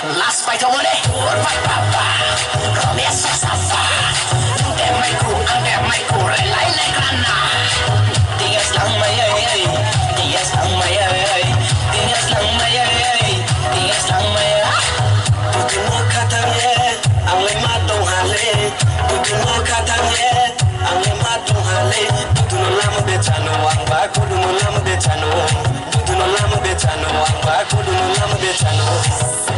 Last fight over there, right papa. Romeo Safa. Ante mai ku, relay legrana. Dias lang mayay, dias lang mayay, dias lang mayay, dias lang mayay. Tutuno katanye, ang lema tong hale. Tutuno katanye, ang lema tong hale. Tutuno lama betano, ang bago dumo lama betano. Tutuno lama betano, ang bago dumo lama betano.